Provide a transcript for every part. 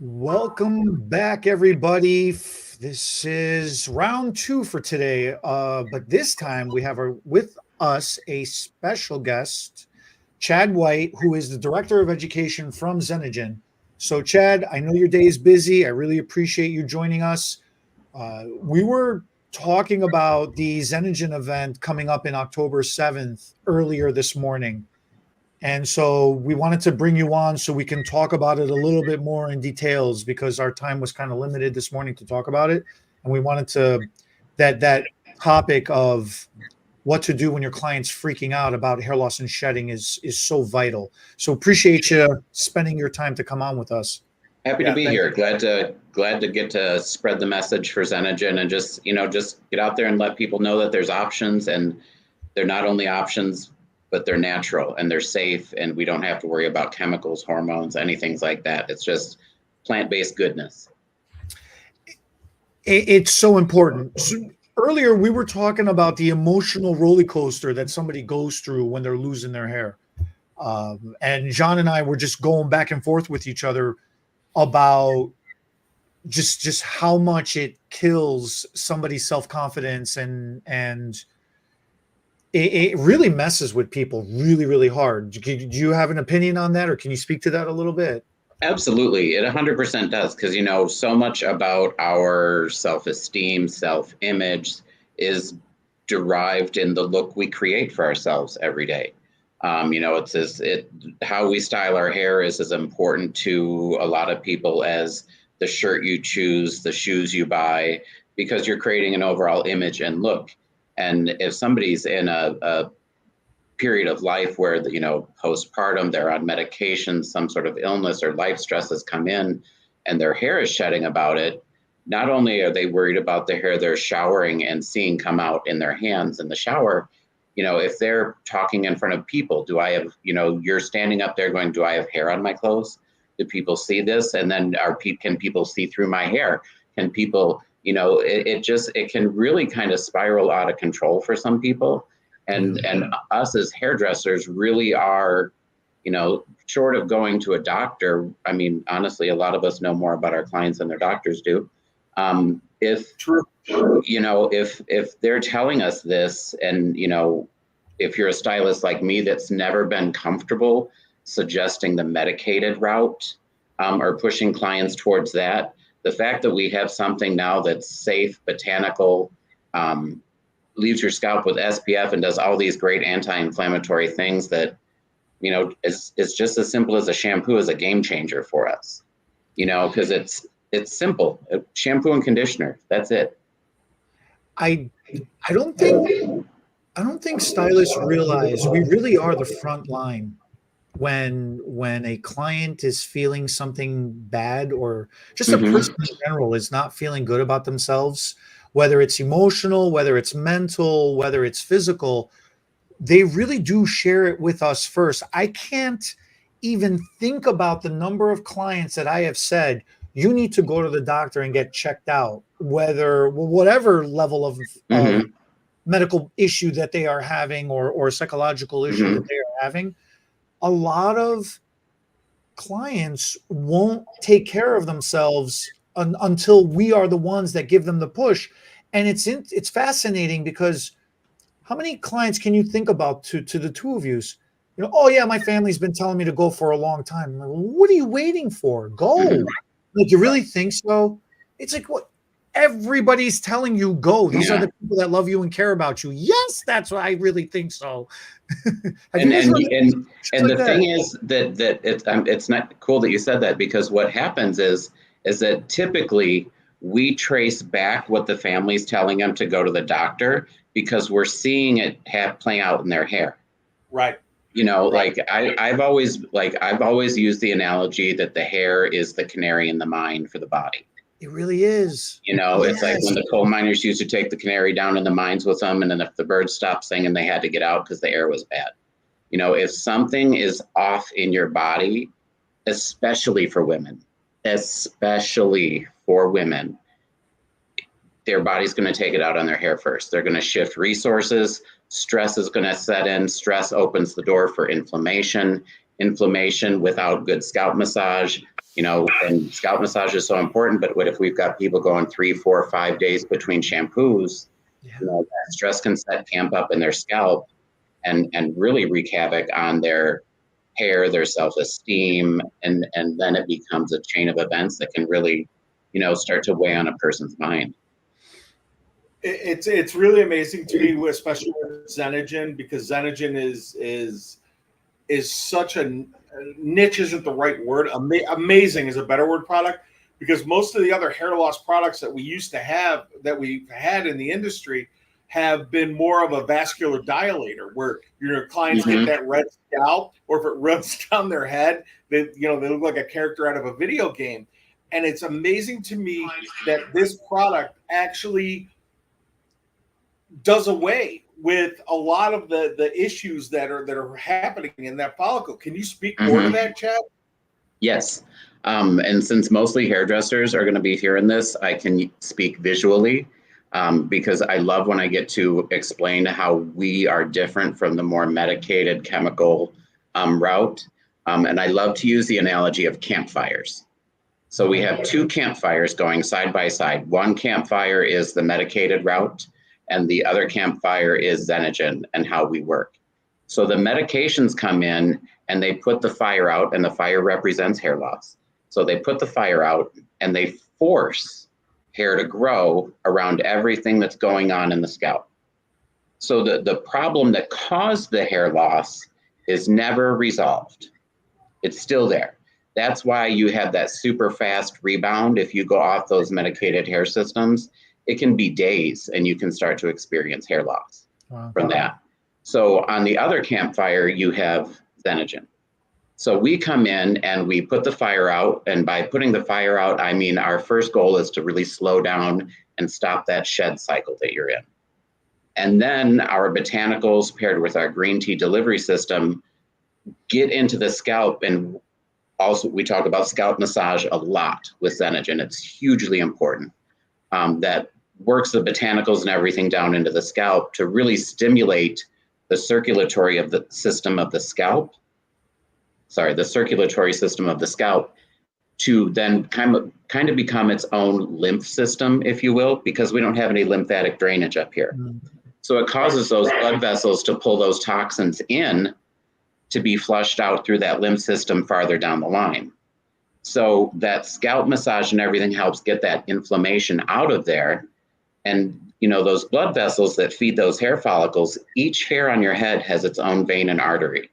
Welcome back, everybody. This is round two for today, but this time we have with us a special guest, Chad White, who is the Director of Education from Zenagen. So, Chad, I know your day is busy. I really appreciate you joining us. We were talking about the Zenagen event coming up in October 7th earlier this morning. And so we wanted to bring you on so we can talk about it a little bit more in details because our time was kind of limited this morning to talk about it. And we wanted to that topic of what to do when your client's freaking out about hair loss and shedding is so vital. So appreciate you spending your time to come on with us. Happy to be here. Glad to get to spread the message for Zenagen and just get out there and let people know that there's options, and they're not only options, but they're natural and they're safe, and we don't have to worry about chemicals, hormones, anything like that. It's just plant-based goodness. It's so important. So earlier, we were talking about the emotional roller coaster that somebody goes through when they're losing their hair. And John and I were just going back and forth with each other about just how much it kills somebody's self-confidence and it really messes with people really, really hard. Do you have an opinion on that, or can you speak to that a little bit? Absolutely. It 100% does, because, so much about our self-esteem, self-image is derived in the look we create for ourselves every day. How we style our hair is as important to a lot of people as the shirt you choose, the shoes you buy, because you're creating an overall image and look. And if somebody's in a period of life where, postpartum, they're on medication, some sort of illness or life stress has come in and their hair is shedding about it, not only are they worried about the hair they're showering and seeing come out in their hands in the shower, if they're talking in front of people, do I have, you're standing up there going, do I have hair on my clothes? Do people see this? And then can people see through my hair? Can people, it can really kind of spiral out of control for some people. And us as hairdressers really are, short of going to a doctor. I mean, honestly, a lot of us know more about our clients than their doctors do. If they're telling us this, and, if you're a stylist like me that's never been comfortable suggesting the medicated route or pushing clients towards that, the fact that we have something now that's safe, botanical, leaves your scalp with SPF and does all these great anti-inflammatory things that, it's just as simple as a shampoo is a game changer for us, because it's simple. Shampoo and conditioner, that's it. I don't think stylists realize we really are the front line when a client is feeling something bad, or just a person in general is not feeling good about themselves, whether it's emotional, whether it's mental, whether it's physical. They really do share it with us first. I can't even think about the number of clients that I have said, you need to go to the doctor and get checked out, whatever level of medical issue that they are having, or psychological issue that they are having. A lot of clients won't take care of themselves until we are the ones that give them the push. And it's fascinating because how many clients can you think about to the two of you? Oh yeah, my family's been telling me to go for a long time. Like, what are you waiting for? Go. Like, you really think so? It's like, what? Everybody's telling you go. These are the people that love you and care about you. Yes, that's what I really think so. and the thing is that it's not cool that you said that, because what happens is that typically we trace back what the family's telling them to go to the doctor because we're seeing it playing out in their hair. Right. Like I've always used the analogy that the hair is the canary in the mine for the body. It really is. It's like when the coal miners used to take the canary down in the mines with them, and then if the birds stopped singing, they had to get out because the air was bad. If something is off in your body, especially for women, their body's going to take it out on their hair first. They're going to shift resources. Stress is going to set in. Stress opens the door for inflammation. Inflammation without good scalp massage And scalp massage is so important, but what if we've got people going 3, 4, 5 days between shampoos? Yeah. That stress can camp up in their scalp and really wreak havoc on their hair, their self-esteem, and then it becomes a chain of events that can really, start to weigh on a person's mind. It's really amazing to me, especially with Zenagen, because Zenagen is such a niche, isn't the right word. Amazing is a better word product, because most of the other hair loss products that we used to have, that we've had in the industry, have been more of a vascular dilator, where your clients get that red scalp, or if it runs down their head, they look like a character out of a video game. And it's amazing to me that this product actually does away with a lot of the issues that are happening in that follicle. Can you speak more to that, Chad? Yes. And since mostly hairdressers are going to be hearing this, I can speak visually, because I love when I get to explain how we are different from the more medicated chemical route. And I love to use the analogy of campfires. So we have 2 campfires going side by side. One campfire is the medicated route, and the other campfire is Zenagen and how we work. So the medications come in and they put the fire out, and the fire represents hair loss. So they put the fire out and they force hair to grow around everything that's going on in the scalp. So the problem that caused the hair loss is never resolved. It's still there. That's why you have that super fast rebound. If you go off those medicated hair systems, it can be days and you can start to experience hair loss from that. So on the other campfire, you have Zenagen. So we come in and we put the fire out. And by putting the fire out, I mean, our first goal is to really slow down and stop that shed cycle that you're in. And then our botanicals paired with our green tea delivery system get into the scalp. And also we talk about scalp massage a lot with Zenagen. It's hugely important. That works the botanicals and everything down into the scalp to really stimulate the circulatory of the system of the scalp. The circulatory system of the scalp, to then kind of become its own lymph system, if you will, because we don't have any lymphatic drainage up here. So it causes those blood vessels to pull those toxins in to be flushed out through that lymph system farther down the line. So that scalp massage and everything helps get that inflammation out of there. And, those blood vessels that feed those hair follicles, each hair on your head has its own vein and artery.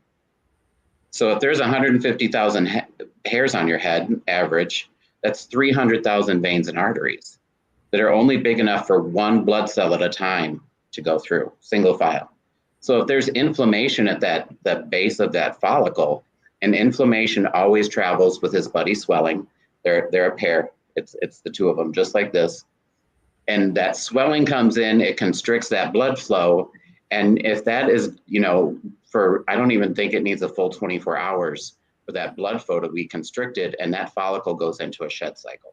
So if there's 150,000 hairs on your head, average, that's 300,000 veins and arteries that are only big enough for one blood cell at a time to go through, single file. So if there's inflammation at the base of that follicle, and inflammation always travels with his buddy swelling. They're a pair. It's the 2 of them, just like this. And that swelling comes in, it constricts that blood flow. And if that is, I don't even think it needs a full 24 hours for that blood flow to be constricted, and that follicle goes into a shed cycle.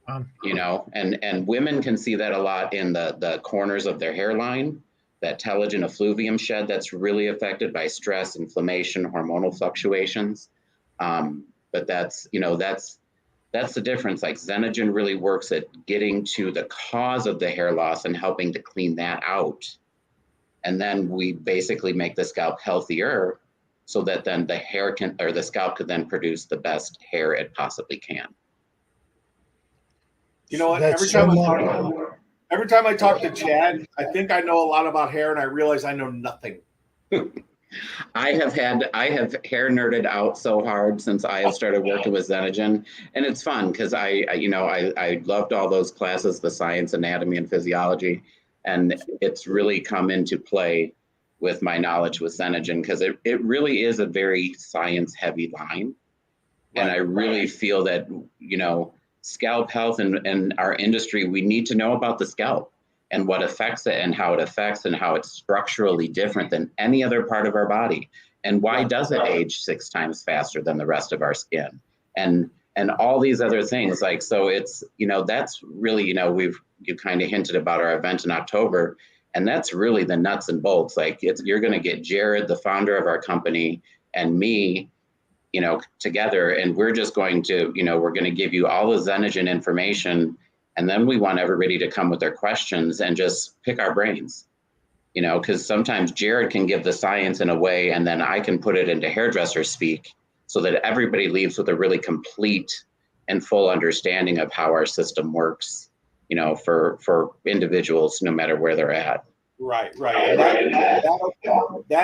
And women can see that a lot in the corners of their hairline, that telogen effluvium shed that's really affected by stress, inflammation, hormonal fluctuations. But that's the difference. Like Zenagen really works at getting to the cause of the hair loss and helping to clean that out. And then we basically make the scalp healthier so that then the scalp could then produce the best hair it possibly can. You know what? Every time I talk to Chad, I think I know a lot about hair, and I realize I know nothing. I have hair nerded out so hard since I have started working with Zenagen, and it's fun because I loved all those classes, the science, anatomy, and physiology, and it's really come into play with my knowledge with Zenagen, because it really is a very science heavy line, and I really feel that scalp health and our industry, we need to know about the scalp and what affects it and how it affects and how it's structurally different than any other part of our body. And why does it age 6 times faster than the rest of our skin? And all these other things. Like, so it's, that's really, you kind of hinted about our event in October, and that's really the nuts and bolts. Like you're going to get Jared, the founder of our company, and me together, and we're just going to, we're going to give you all the Zenagen information, and then we want everybody to come with their questions and just pick our brains, because sometimes Jared can give the science in a way, and then I can put it into hairdresser speak so that everybody leaves with a really complete and full understanding of how our system works, for individuals, no matter where they're at. Right. That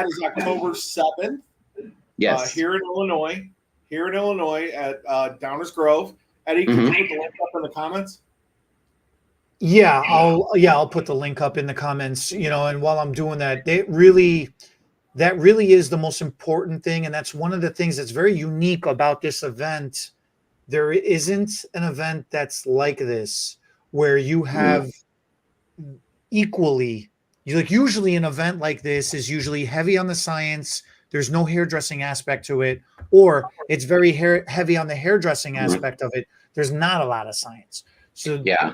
is October 7th. Yes. Here in Illinois at Downers Grove. Eddie, can you put the link up in the comments? Yeah, I'll put the link up in the comments, and while I'm doing that, that really is the most important thing. And that's one of the things that's very unique about this event. There isn't an event that's like this where you have equally, usually an event like this is usually heavy on the science. There's no hairdressing aspect to it, or it's very heavy on the hairdressing aspect of it. There's not a lot of science. So yeah,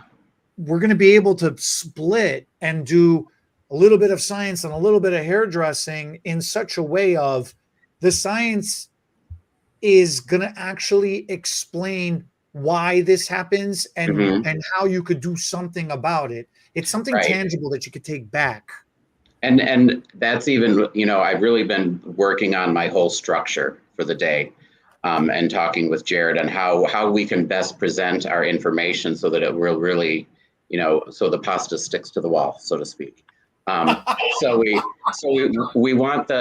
we're going to be able to split and do a little bit of science and a little bit of hairdressing in such a way of the science is going to actually explain why this happens and how you could do something about it. It's something tangible that you could take back. And that's even, I've really been working on my whole structure for the day, and talking with Jared on how we can best present our information so that it will really, so the pasta sticks to the wall, so to speak. So we want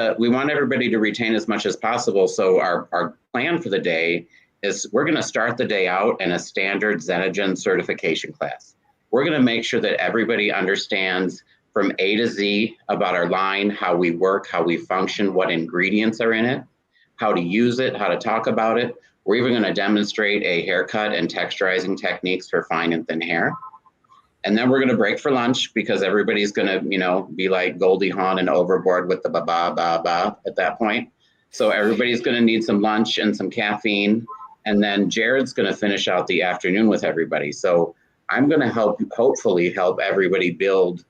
everybody to retain as much as possible. So our plan for the day is we're going to start the day out in a standard Zenagen certification class. We're going to make sure that everybody understands from A to Z about our line, how we work, how we function, what ingredients are in it, how to use it, how to talk about it. We're even going to demonstrate a haircut and texturizing techniques for fine and thin hair. And then we're going to break for lunch because everybody's going to, be like Goldie Hawn and overboard with the ba at that point. So everybody's going to need some lunch and some caffeine. And then Jared's going to finish out the afternoon with everybody. So I'm going to hopefully help everybody build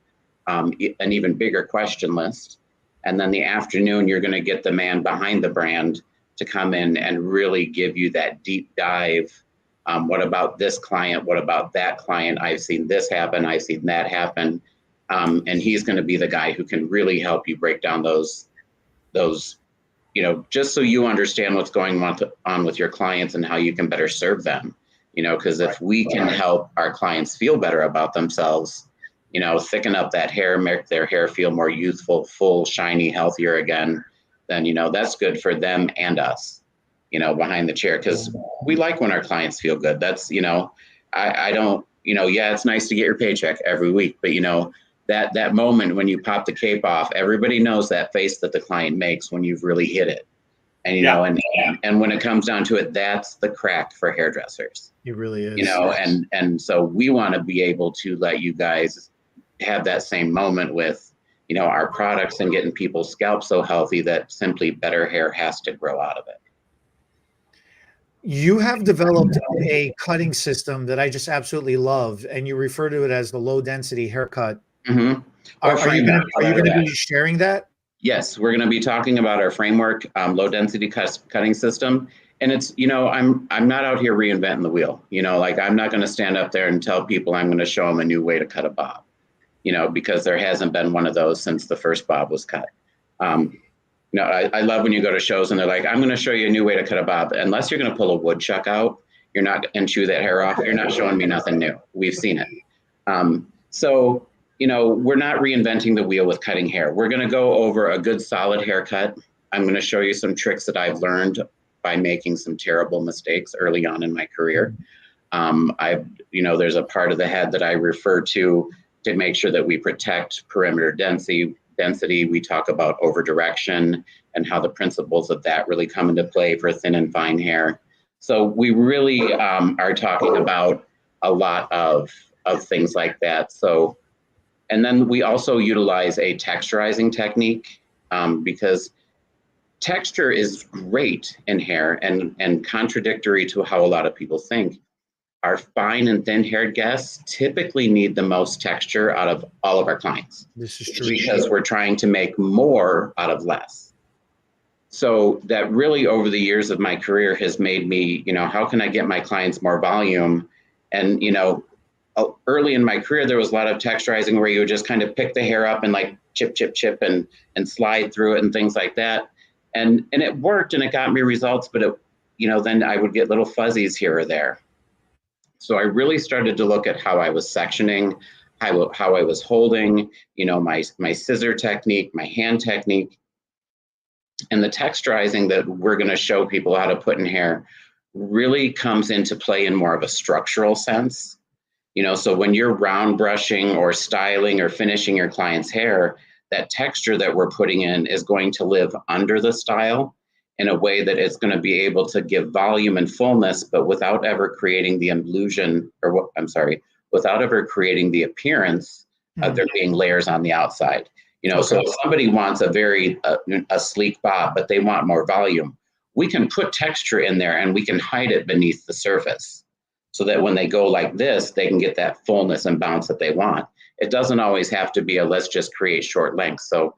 an even bigger question list. And then the afternoon, you're going to get the man behind the brand to come in and really give you that deep dive. What about this client? What about that client? I've seen this happen. I've seen that happen. And he's going to be the guy who can really help you break down those, just so you understand what's going on with your clients and how you can better serve them. Because if we can help our clients feel better about themselves, thicken up that hair, make their hair feel more youthful, full, shiny, healthier again, then, that's good for them and us, behind the chair. Because we like when our clients feel good. That's, I don't, it's nice to get your paycheck every week, but, that moment when you pop the cape off, everybody knows that face that the client makes when you've really hit it. And, and when it comes down to it, that's the crack for hairdressers. It really is. And so we want to be able to let you guys have that same moment with, our products and getting people's scalps so healthy that simply better hair has to grow out of it. You have developed a cutting system that I just absolutely love, and you refer to it as the low density haircut. Mm-hmm. Are you going to be sharing that? Yes, we're going to be talking about our framework, low density cutting system. And it's, I'm not out here reinventing the wheel, I'm not going to stand up there and tell people I'm going to show them a new way to cut a bob, because there hasn't been one of those since the first bob was cut. I love when you go to shows and they're like, I'm going to show you a new way to cut a bob. Unless you're going to pull a woodchuck out, and chew that hair off, you're not showing me nothing new. We've seen it. So, we're not reinventing the wheel with cutting hair. We're going to go over a good solid haircut. I'm going to show you some tricks that I've learned by making some terrible mistakes early on in my career. There's a part of the head that I refer to make sure that we protect perimeter density. We talk about over direction and how the principles of that really come into play for thin and fine hair. So we really are talking about a lot of things like that. So, and then we also utilize a texturizing technique because texture is great in hair and contradictory to how a lot of people think. Our fine and thin haired guests typically need the most texture out of all of our clients. This is true. Because we're trying to make more out of less. So that really over the years of my career has made me, how can I get my clients more volume? And, early in my career, there was a lot of texturizing where you would just kind of pick the hair up and like chip, chip, chip and slide through it and things like that. And it worked and it got me results, but then I would get little fuzzies here or there. So I really started to look at how I was sectioning, how I was holding, my scissor technique, my hand technique. And the texturizing that we're going to show people how to put in hair really comes into play in more of a structural sense. So when you're round brushing or styling or finishing your client's hair, that texture that we're putting in is going to live under the style in a way that it's going to be able to give volume and fullness, but without ever creating the illusion, without ever creating the appearance of there being layers on the outside. So if somebody wants a sleek bob, but they want more volume, we can put texture in there and we can hide it beneath the surface so that when they go like this, they can get that fullness and bounce that they want. It doesn't always have to be let's just create short lengths. So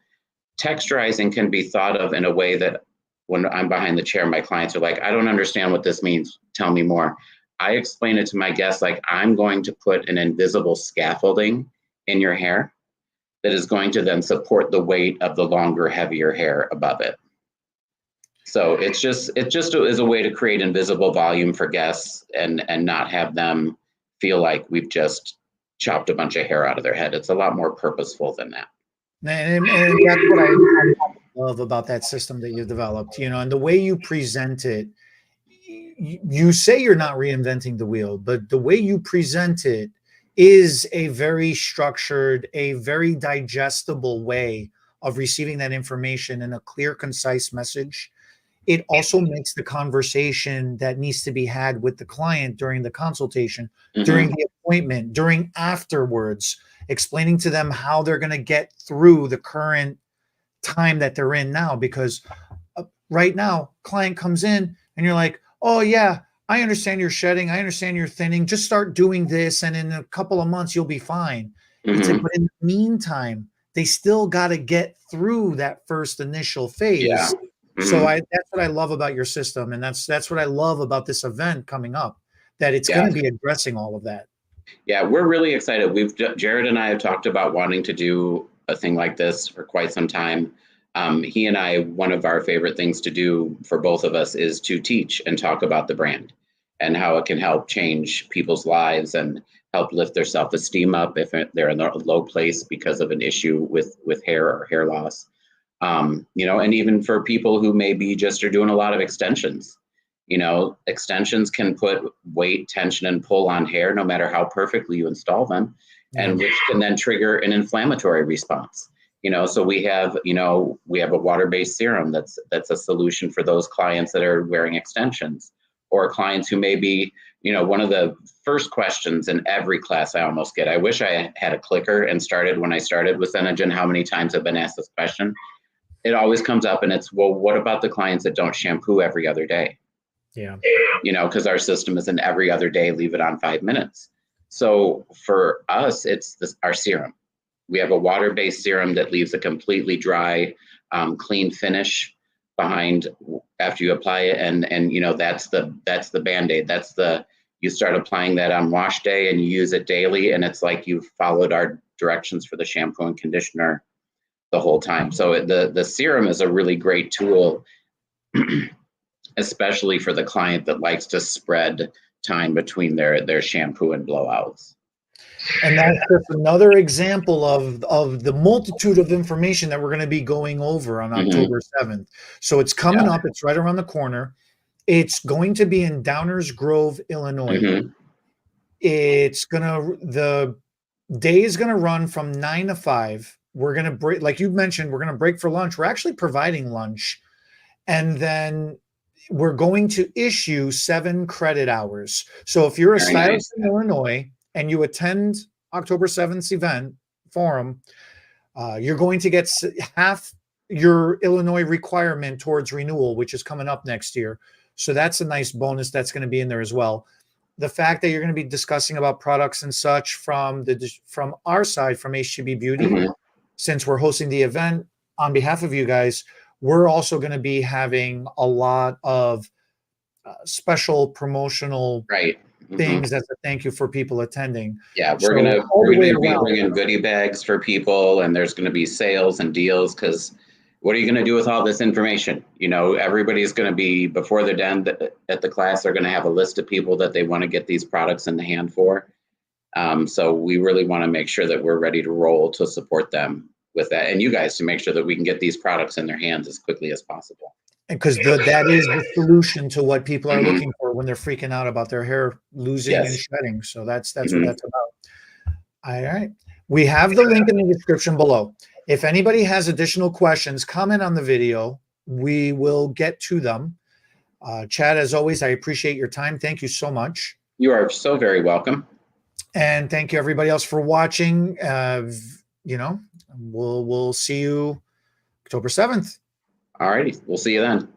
texturizing can be thought of in a way that when I'm behind the chair, my clients are like, I don't understand what this means. Tell me more. I explain it to my guests like I'm going to put an invisible scaffolding in your hair that is going to then support the weight of the longer, heavier hair above it. So it just is a way to create invisible volume for guests and not have them feel like we've just chopped a bunch of hair out of their head. It's a lot more purposeful than that. And that's what I love about that system that you developed, and the way you present it. You say you're not reinventing the wheel, but the way you present it is a very structured, a very digestible way of receiving that information in a clear, concise message. It also makes the conversation that needs to be had with the client during the consultation, during the appointment, during afterwards, explaining to them how they're going to get through the current time that they're in now. Because right now, client comes in and you're like, oh yeah, I understand you're shedding. I understand you're thinning. Just start doing this. And in a couple of months, you'll be fine. It's like, but in the meantime, they still got to get through that first initial phase. Yeah. So that's what I love about your system. And that's what I love about this event coming up, that it's going to be addressing all of that. Yeah, we're really excited. Jared and I have talked about wanting to do a thing like this for quite some time. He and I, one of our favorite things to do for both of us is to teach and talk about the brand and how it can help change people's lives and help lift their self-esteem up if they're in a low place because of an issue with hair or hair loss. And even for people who maybe just are doing a lot of extensions. Extensions can put weight, tension, and pull on hair no matter how perfectly you install them, and which can then trigger an inflammatory response. So we have a water-based serum that's a solution for those clients that are wearing extensions, or clients who may be, one of the first questions in every class I almost get. I wish I had a clicker and started when I started with Zenagen, how many times I've been asked this question. It always comes up and it's, well, what about the clients that don't shampoo every other day? Yeah. Because our system is an every other day, leave it on 5 minutes. So for us, it's our serum. We have a water-based serum that leaves a completely dry, clean finish behind after you apply it. And that's the Band-Aid. You start applying that on wash day and you use it daily. And it's like you've followed our directions for the shampoo and conditioner the whole time. So the serum is a really great tool, especially for the client that likes to spread time between their shampoo and blowouts. And that's just another example of the multitude of information that we're going to be going over on October 7th. So it's coming up. It's right around the corner. It's going to be in Downers Grove, Illinois. The day is going to run from 9 to 5. We're going to break, like you mentioned, we're going to break for lunch. We're actually providing lunch. And then we're going to issue 7 credit hours. So if you're a stylist in Illinois and you attend October 7th event forum, you're going to get half your Illinois requirement towards renewal, which is coming up next year. So that's a nice bonus that's going to be in there as well. The fact that you're going to be discussing about products and such from our side, from HTB Beauty, since we're hosting the event on behalf of you guys, we're also going to be having a lot of special promotional Right. Mhm. things as a thank you for people attending. Yeah, So we're gonna all the way be around. bringing goodie bags for people, and there's gonna be sales and deals. Because what are you gonna do with all this information? You know, everybody's gonna be before they're done at the class. They're gonna have a list of people that they want to get these products in the hand for. So we really want to make sure that we're ready to roll to support them with that, and you guys to make sure that we can get these products in their hands as quickly as possible. Because that is the solution to what people are Mhm. looking for when they're freaking out about their hair losing and Yes. shedding. So that's what Mhm. that's about. All right. We have the link in the description below. If anybody has additional questions, comment on the video. We will get to them. Chad, as always, I appreciate your time. Thank you so much. You are so very welcome. And thank you everybody else for watching. You know, we'll see you October 7th. All righty, we'll see you then.